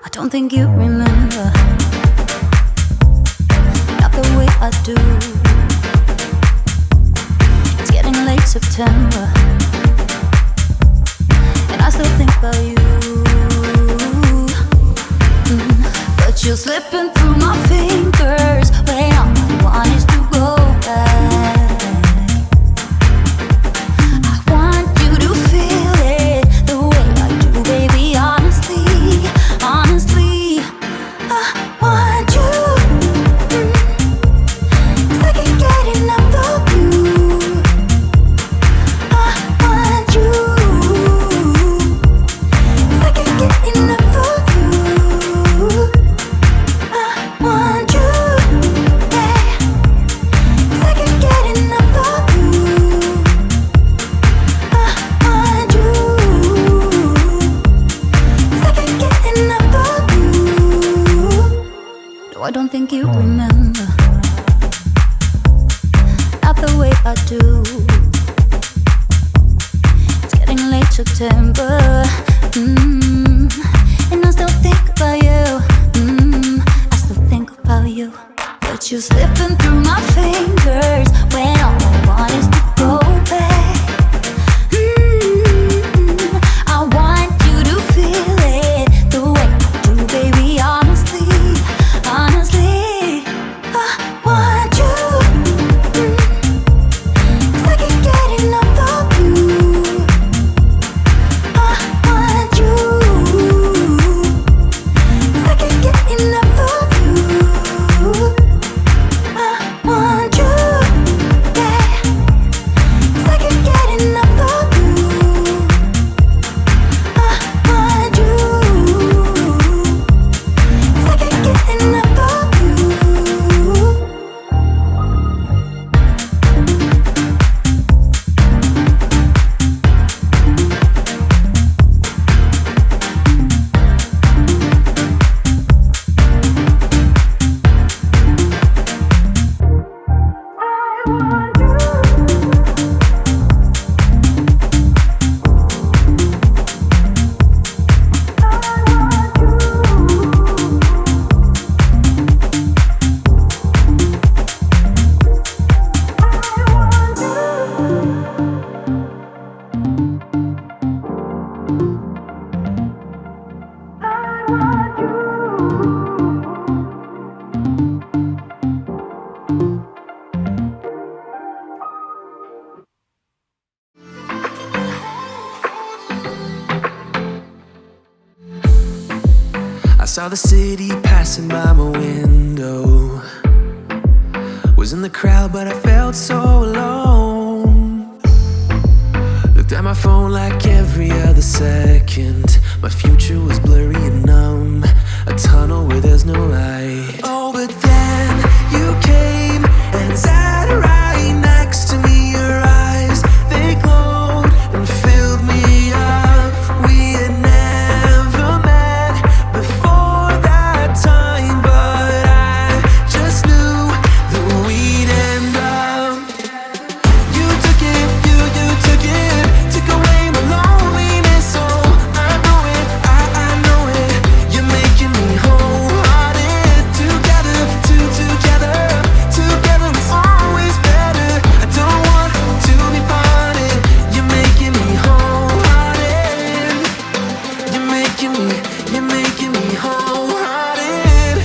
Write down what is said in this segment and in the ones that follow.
I don't think you remember, not the way I do. It's getting late September, and I still think about you. But you're slipping through my fingers when all I want is to go back. I want you to feel it the way I do, baby. Honestly, honestly, I want you. 'Cause I can't get enough of you. I want you. 'Cause I can't get enough of you. I want you, yeah. 'Cause I can't get enough of you. I want you. 'Cause I can't get enough of you. No, I don't think you remember, not the way I do. It's getting late September, and I still think about you. I still think about you. But you're slipping through my fingers when all I want is to go back. I want you to feel it the way I do, baby. Honestly, honestly, I want you. 'Cause I can't get enough of you. I want you. 'Cause I can't get enough of you. I want you, yeah. 'Cause I can't get enough of you. I want you. 'Cause I can't get enough of you. I saw the city passing by my window. Was in the crowd, but I felt so alone. Looked at my phone like every other second. My future was blurry and numb, a tunnel where there's no light. Oh, but then you came and sat right next to me. Your eyes, they glowed and filled me up. We had never met before that time, but I just knew that we'd end up. You took it, you took it, took away my loneliness. Oh, I know it, I know it. You're making me wholehearted. Together, together, together is always better. I don't want to be parted. You're making me wholehearted. You're making me wholehearted.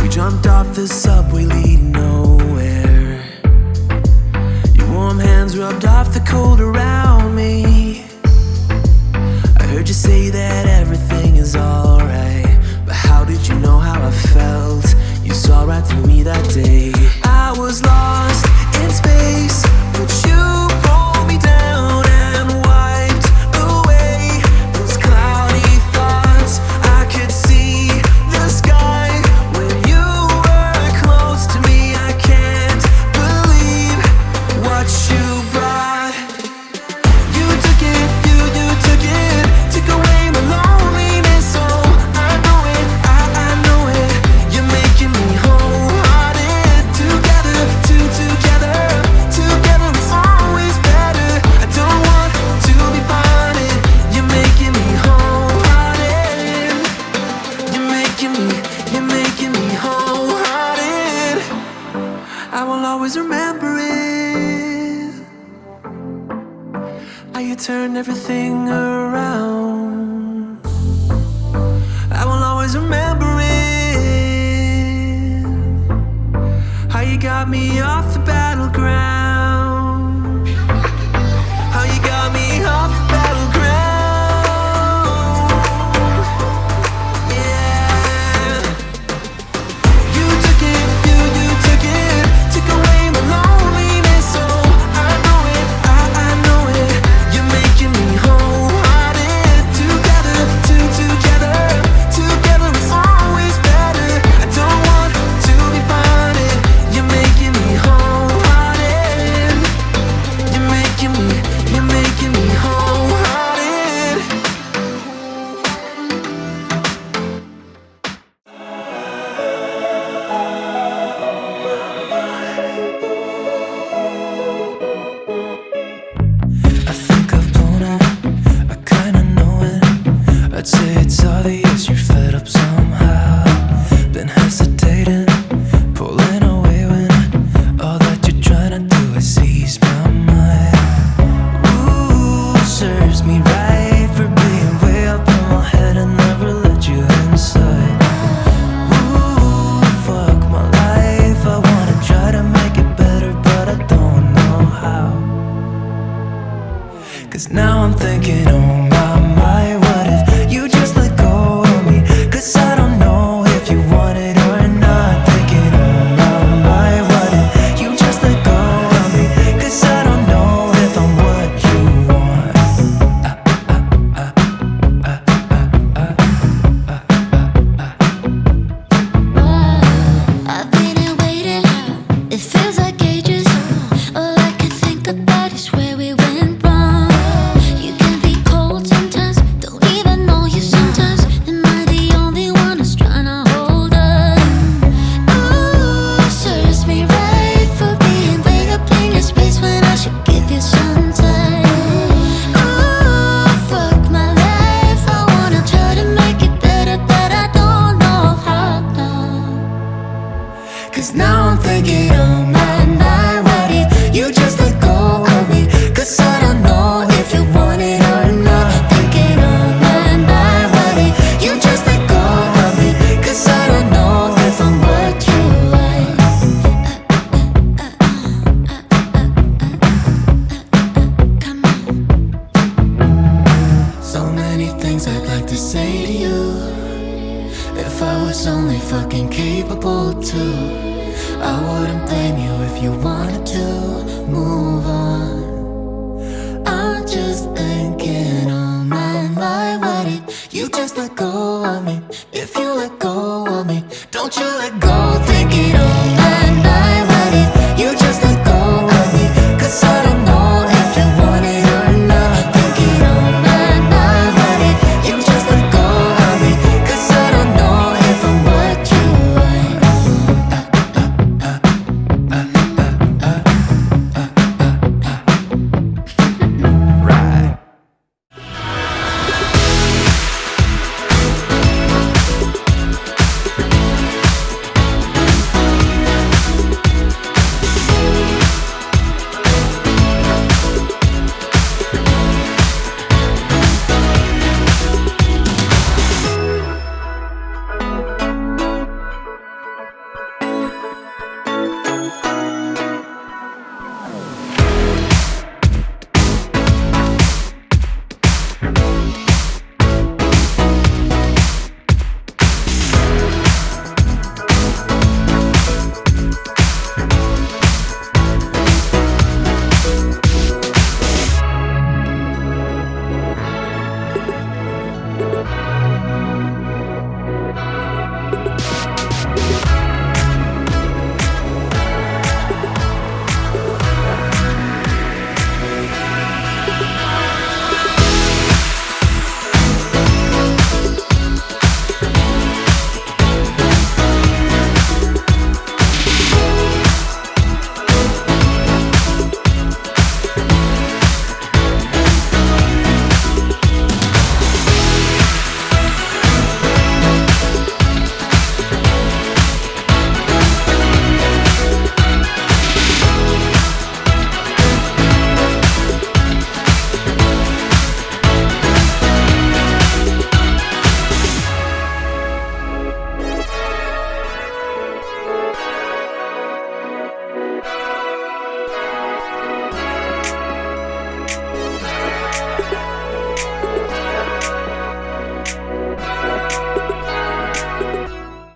We jumped off the subway leading nowhere. Your warm hands rubbed off the cold around me. I heard you say that everything is alright, but how did you know how I felt? You saw right through me that day. I was lost in space, but you pulled me down and wiped away those cloudy thoughts. I could see the sky when you were close to me. I can't believe what you brought. You took it, you took it, took away my loneliness. Oh, I know it, I know always remember it. How you turned everything around. I will always remember it. How you got me off the battleground. How you got me off the battleground. Yeah. You took it, you took it. Took away my loneliness, so I know it, I know it. You're making me wholehearted. Together, together, together it's always better. I don't want to be parted. You're making me wholehearted. You're making me wholehearted. I think I've blown it, I kinda know it. I'd say it's obvious you're fed up somehow. Been hesitating, pulling away when all that you're trying to do is ease my mind. Ooh, serves me right for being way up in my head and never let you inside. Ooh, fuck my life, I wanna try to make it better, but I don't know how. 'Cause now I'm thinking, oh my, what if you just let go of me? 'Cause I don't know if you want it or not. Thinking, oh my, what if you just let go of me? 'Cause I don't know if I'm what you want. I've been here waiting, it feels like ages. All I can think about is where we went wrong. You can be cold sometimes, don't even know you sometimes. Am I the only one who's trying to hold on? Ooh, serves me right for being way up in your space when I should give you some time. Ooh, fuck my life, I wanna try to make it better, but I don't know how. 'Cause now I'm thinking, oh my, what if you just let go of me? 'Cause I don't know if you want it or not. Thinking, oh my, what if you just let go of me? 'Cause I don't know if I'm what you want. Come on. So many things I'd like to say to you. If I was only fucking capable to, I wouldn't blame you if you wanted to move on. I'm just thinking, oh my, what if you just let go of me? If you let go of me, don't you let go.